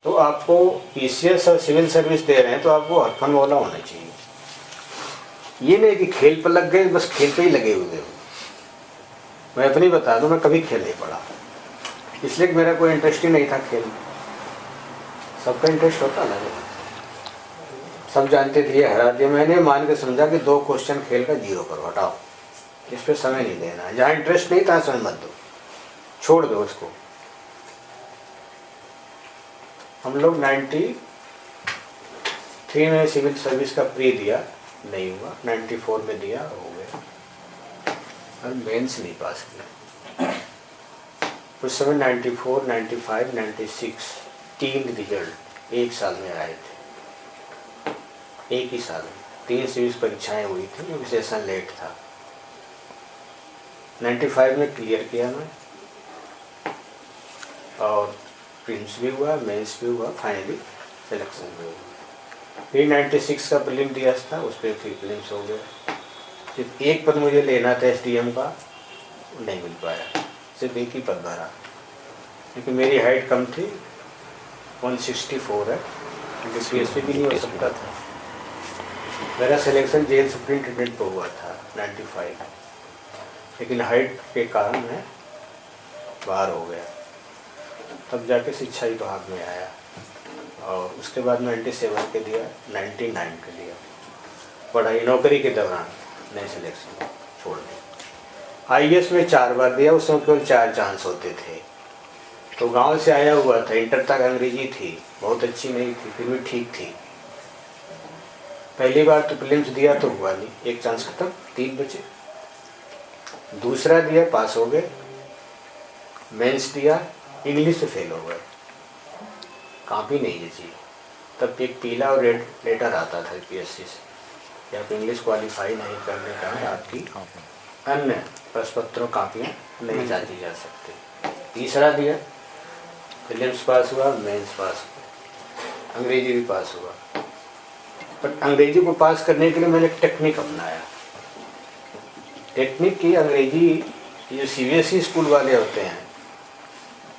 तो आपको पीसीएस और सिविल सर्विस दे रहे हैं तो आपको हरफन वाला होना चाहिए। ये नहीं कि खेल पर लग गए, बस खेल पे ही लगे हुए हो। मैं अपनी बता दूं, मैं कभी खेल नहीं पड़ा, इसलिए कि मेरा कोई इंटरेस्ट ही नहीं था खेल में। सबका इंटरेस्ट होता ना, सब जानते थे ये हरा दिया। मैंने मान के समझा कि 2 क्वेश्चन खेल का 0 करो, हटाओ, इस पर समय नहीं देना। जहाँ इंटरेस्ट नहीं था समय मत दो, छोड़ दो उसको। हम लोग 93 में सिविल सर्विस का प्री दिया, नहीं हुआ। 94 में दिया, हो गया। और मेंस नहीं पास किया। उस समय 94, 95, 96 3 रिजल्ट एक साल में आए थे, एक ही साल में 3 सिविल परीक्षाएं हुई थी, क्योंकि सेशन लेट था। 95 में क्लियर किया मैं, और प्रीलिम्स भी हुआ, मेंस भी हुआ, फाइनली सिलेक्शन भी हुआ। फिर 96 का प्रीलिम दिया था, उस पर फिर प्रीलिम्स हो गया। सिर्फ एक पद मुझे लेना था एसडीएम का, नहीं मिल पाया, सिर्फ एक ही पद भरा, क्योंकि मेरी हाइट कम थी, 164 है, क्योंकि पीएसपी भी नहीं हो सकता था। मेरा सिलेक्शन जेल सुप्रिंटेंडेंट पर हुआ था 95, लेकिन हाइट के कारण मैं बाहर हो गया। तब जाके शिक्षा विभाग में आया, और उसके बाद 97 के दिया, 99 के दिया। पढ़ाई नौकरी के दौरान नहीं सिलेक्शन, छोड़ दिया। आईएएस में 4 बार दिया, उसमें केवल 4 चांस होते थे। तो गांव से आया हुआ था, इंटर तक अंग्रेजी थी, बहुत अच्छी नहीं थी, फिर भी ठीक थी। पहली बार तो प्रीलिम्स दिया तो हुआ नहीं, 1 चांस खत्म, 3 बचे। दूसरा दिया, पास हो गए। मेंस दिया, इंग्लिश से फेल हो गए, कॉपी नहीं जची। तब एक पीला और रेड लेटर आता था पीएससी से, कि आप इंग्लिश क्वालिफाई नहीं करने का है, आपकी अन्य प्रश्न पत्रों कापियाँ नहीं जांची जा सकती। तीसरा दिया, प्रीलिम्स पास हुआ, मेंस पास हुआ, अंग्रेजी भी पास हुआ। पर अंग्रेजी को पास करने के लिए मैंने एक टेक्निक अपनाया। टेक्निक की अंग्रेजी, जो सीबीएसई स्कूल वाले होते हैं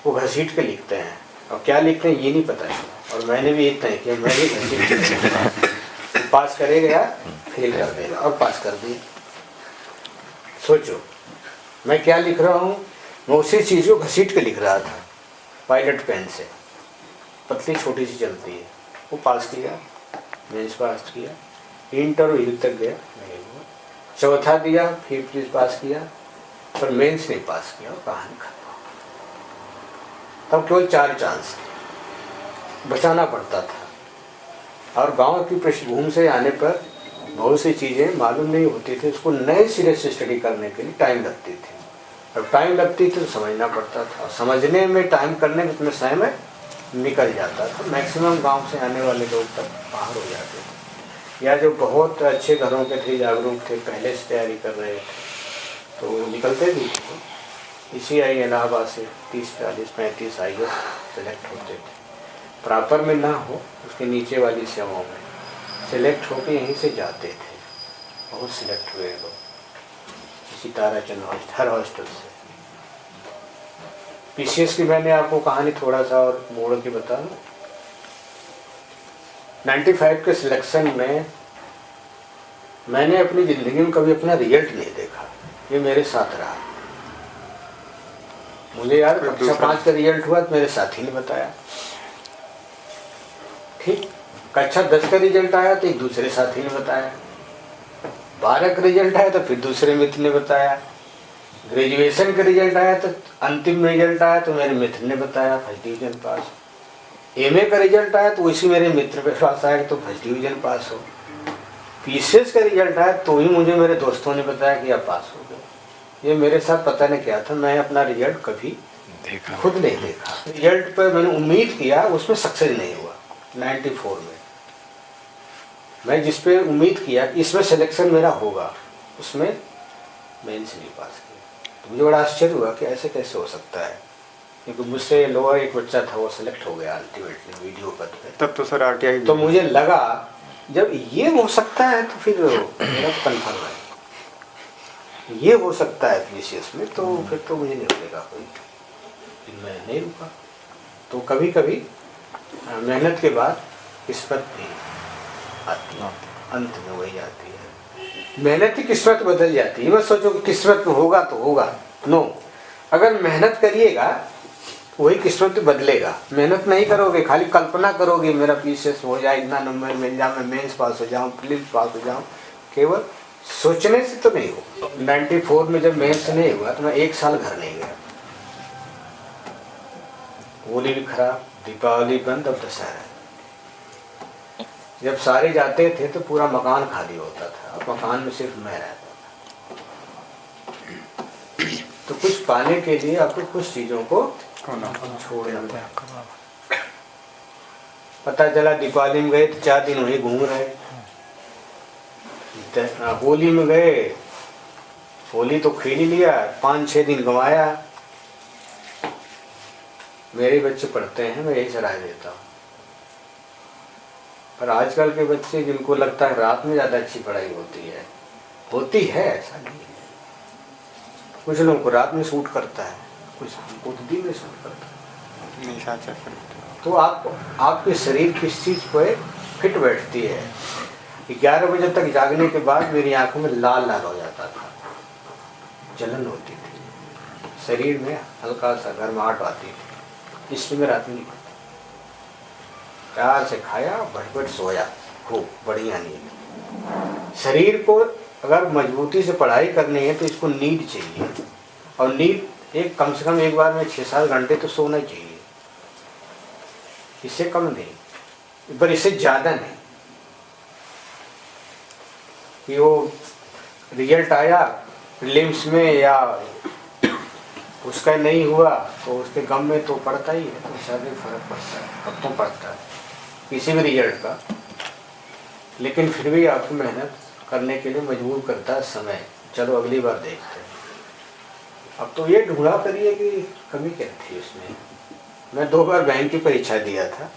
वो घसीट के लिखते हैं, और क्या लिखते हैं ये नहीं पता है। और मैंने भी इतना ही किया, मैं भी घसीट के पास करेगा, फेल कर देगा, और पास कर दिया। सोचो मैं क्या लिख रहा हूँ, मैं उसी चीज़ को घसीट के लिख रहा था, पायलट पेन से, पतली छोटी सी चलती है। वो पास किया, मेंस पास किया, इंटरव्यू तक गया, नहीं हुआ। चौथा दिया, फिर प्लीज पास किया, पर मेंस नहीं पास किया, और कहानी खत्म। तब केवल 4 चांस बचाना पड़ता था, और गांव की पृष्ठभूमि से आने पर बहुत सी चीज़ें मालूम नहीं होती थी, उसको नए सिरे से स्टडी करने के लिए टाइम लगती थी, और टाइम लगती थी तो समझना पड़ता था, और समझने में, टाइम करने में इतना समय निकल जाता था। मैक्सिमम गांव से आने वाले लोग तक बाहर हो जाते थे, या जो बहुत अच्छे घरों के थे, जागरूक थे, पहले से तैयारी कर रहे थे, तो निकलते भी थे। इसी आई इलाहाबाद से 30, 40, 35 आईएएस सेलेक्ट होते थे। प्रॉपर में ना हो, उसके नीचे वाली सेवाओं में सेलेक्ट होकर यहीं से जाते थे। बहुत सिलेक्ट हुए लोग, इसी ताराचंद हर हॉस्टल से। पीसीएस की मैंने आपको कहानी थोड़ा सा और मोड़ के बता दूं। 95 के सिलेक्शन में मैंने अपनी ज़िंदगी में कभी अपना रिजल्ट नहीं देखा, ये मेरे साथ रहा। मुझे यार कक्षा 5 का रिजल्ट हुआ तो मेरे साथी ने बताया, ठीक। कक्षा 10 का रिजल्ट आया तो एक दूसरे साथी ने बताया, 12 का रिजल्ट आया तो फिर दूसरे मित्र ने बताया, ग्रेजुएशन का रिजल्ट आया तो अंतिम रिजल्ट आया तो मेरे मित्र ने बताया, फर्स्ट डिवीजन पास। एमए का रिजल्ट आया तो उसी मेरे मित्र के पास आया तो फर्स्ट डिवीजन पास हो। पीसीएस का रिजल्ट आया तो ही मुझे मेरे दोस्तों ने बताया कि आप पास हो गए। ये मेरे साथ पता नहीं क्या था, मैं अपना रिजल्ट कभी खुद नहीं देखा। रिजल्ट पर मैंने उम्मीद किया, उसमें सक्सेस नहीं हुआ। 94 में मैं जिस पे उम्मीद किया कि इसमें सिलेक्शन मेरा होगा, उसमें मेंस नहीं पास किया। तो मुझे बड़ा आश्चर्य हुआ कि ऐसे कैसे हो सकता है, क्योंकि मुझसे लोअर एक बच्चा था, वो सिलेक्ट हो गया अल्टीमेटली वीडियो पद पे। तब तो सर आरटीआई, तो मुझे लगा जब ये हो सकता है तो फिर मेरा तो कन्फर्म है, ये हो सकता है पीसीएस में, तो फिर तो मुझे नहीं मिलेगा कोई। फिर मैं नहीं रुका। तो कभी कभी मेहनत के बाद किस्मत भी आती है, अंत में वही आती है। मेहनत ही किस्मत बदल जाती है। मत सोचो कि किस्मत में होगा तो होगा, नो। अगर मेहनत करिएगा वही किस्मत बदलेगा। मेहनत नहीं करोगे, खाली कल्पना करोगे मेरा पीसीएस हो जाए, इतना नंबर मिल जाए, मैं मेंस पास हो जाऊं, प्रीलिम्स पास हो जाऊं, केवल सोचने से तो नहीं हो। 94 में जब मेंस नहीं हुआ तो मैं 1 साल घर नहीं गया। होली भी खराब, दीपावली बंद, अब दशहरा। जब सारे जाते थे तो पूरा मकान खाली होता था, अब मकान में सिर्फ मैं रहता था। तो कुछ पाने के लिए आपको कुछ चीजों को छोड़ना पड़ा। पता चला दीपावली में गए तो 4 दिन वहीं घूम रहे, होली में गए, होली तो खेल ही लिया, 5-6 दिन गंवाया। मेरे बच्चे पढ़ते हैं, मैं यही सलाह देता हूँ। पर आजकल के बच्चे जिनको लगता है रात में ज़्यादा अच्छी पढ़ाई होती है, ऐसा नहीं है। कुछ लोगों को रात में सूट करता है, कुछ दिन में सूट करता है। तो आपके शरीर किस चीज़ पे फिट बैठती है। 11 बजे तक जागने के बाद मेरी आंखों में लाल लाल हो जाता था, जलन होती थी, शरीर में हल्का सा गर्माहट आती थी, इसलिए मैं रात में नहीं पढ़ता। प्यार से खाया, भट सोया, खूब बढ़िया नींद। शरीर को अगर मजबूती से पढ़ाई करनी है तो इसको नींद चाहिए, और नींद एक कम से कम एक बार में 6-7 घंटे तो सोना चाहिए, इससे कम नहीं, पर इससे ज़्यादा नहीं। कि वो रिजल्ट आया प्रीलिम्स में या उसका नहीं हुआ तो उसके गम में तो पड़ता ही है, तो शायद फर्क पड़ता है, अब तो पड़ता है किसी भी रिजल्ट का। लेकिन फिर भी आपको मेहनत करने के लिए मजबूर करता है समय। चलो अगली बार देखते हैं। अब तो ये ढूंढा करिए कि कमी क्या थी उसमें। मैं 2 बार बैंक की परीक्षा दिया था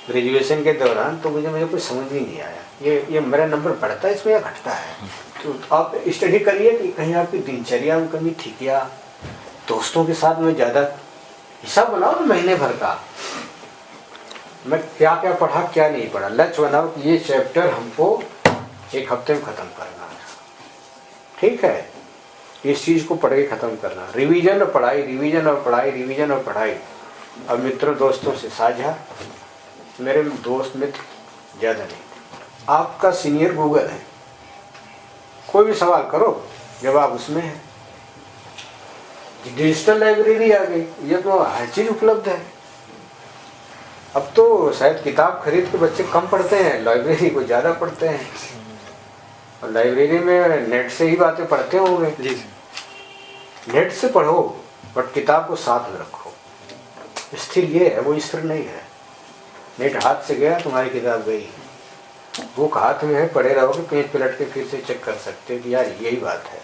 ग्रेजुएशन के दौरान, तो मुझे कुछ समझ ही नहीं आया, ये मेरा नंबर बढ़ता है इसमें या घटता है। तो आप स्टडी करिए कि कहीं आपकी दिनचर्या में कमी थी क्या, दोस्तों के साथ में ज़्यादा हिसाब बनाओ महीने भर का, मैं क्या क्या पढ़ा क्या नहीं पढ़ा। लक्ष्य बनाओ कि ये चैप्टर हमको 1 हफ्ते में ख़त्म करना है, ठीक है, इस चीज़ को पढ़ के ख़त्म करना। रिवीजन और पढ़ाई, रिवीजन और पढ़ाई, रिवीजन और पढ़ाई। अब मित्रों दोस्तों से साझा, मेरे दोस्त मित्र ज़्यादा नहीं, आपका सीनियर गूगल है, कोई भी सवाल करो जवाब उसमें है। डिजिटल लाइब्रेरी आ गई, ये तो हर चीज़ उपलब्ध है। अब तो शायद किताब खरीद के बच्चे कम पढ़ते हैं, लाइब्रेरी को ज़्यादा पढ़ते हैं, और लाइब्रेरी में नेट से ही बातें पढ़ते होंगे जी। नेट से पढ़ो बट किताब को साथ में रखो। स्थिर ये है, वो स्थिर नहीं है। नेट हाथ से गया, तुम्हारी किताब गई, बुक हाथ में है, पढ़े रहोगे, पेज पलट के फिर से चेक कर सकते हो कि यार यही बात है।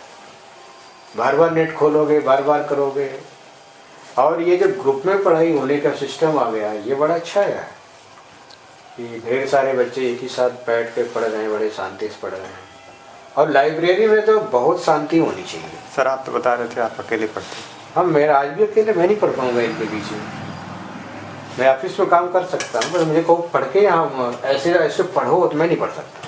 बार बार नेट खोलोगे, बार बार करोगे। और ये जो ग्रुप में पढ़ाई होने का सिस्टम आ गया, ये बड़ा अच्छा है कि ढेर सारे बच्चे एक ही साथ बैठ के पढ़ रहे हैं, बड़े शांति से पढ़ रहे हैं। और लाइब्रेरी में तो बहुत शांति होनी चाहिए। सर आप तो बता रहे थे आप अकेले पढ़ते। हाँ, मेरा आज भी अकेले, मैं नहीं पढ़ पाऊँगा इनके बीच में। मैं ऑफिस में काम कर सकता हूँ, पर मुझे को पढ़ के यहाँ ऐसे पढ़ो तो मैं नहीं पढ़ सकता।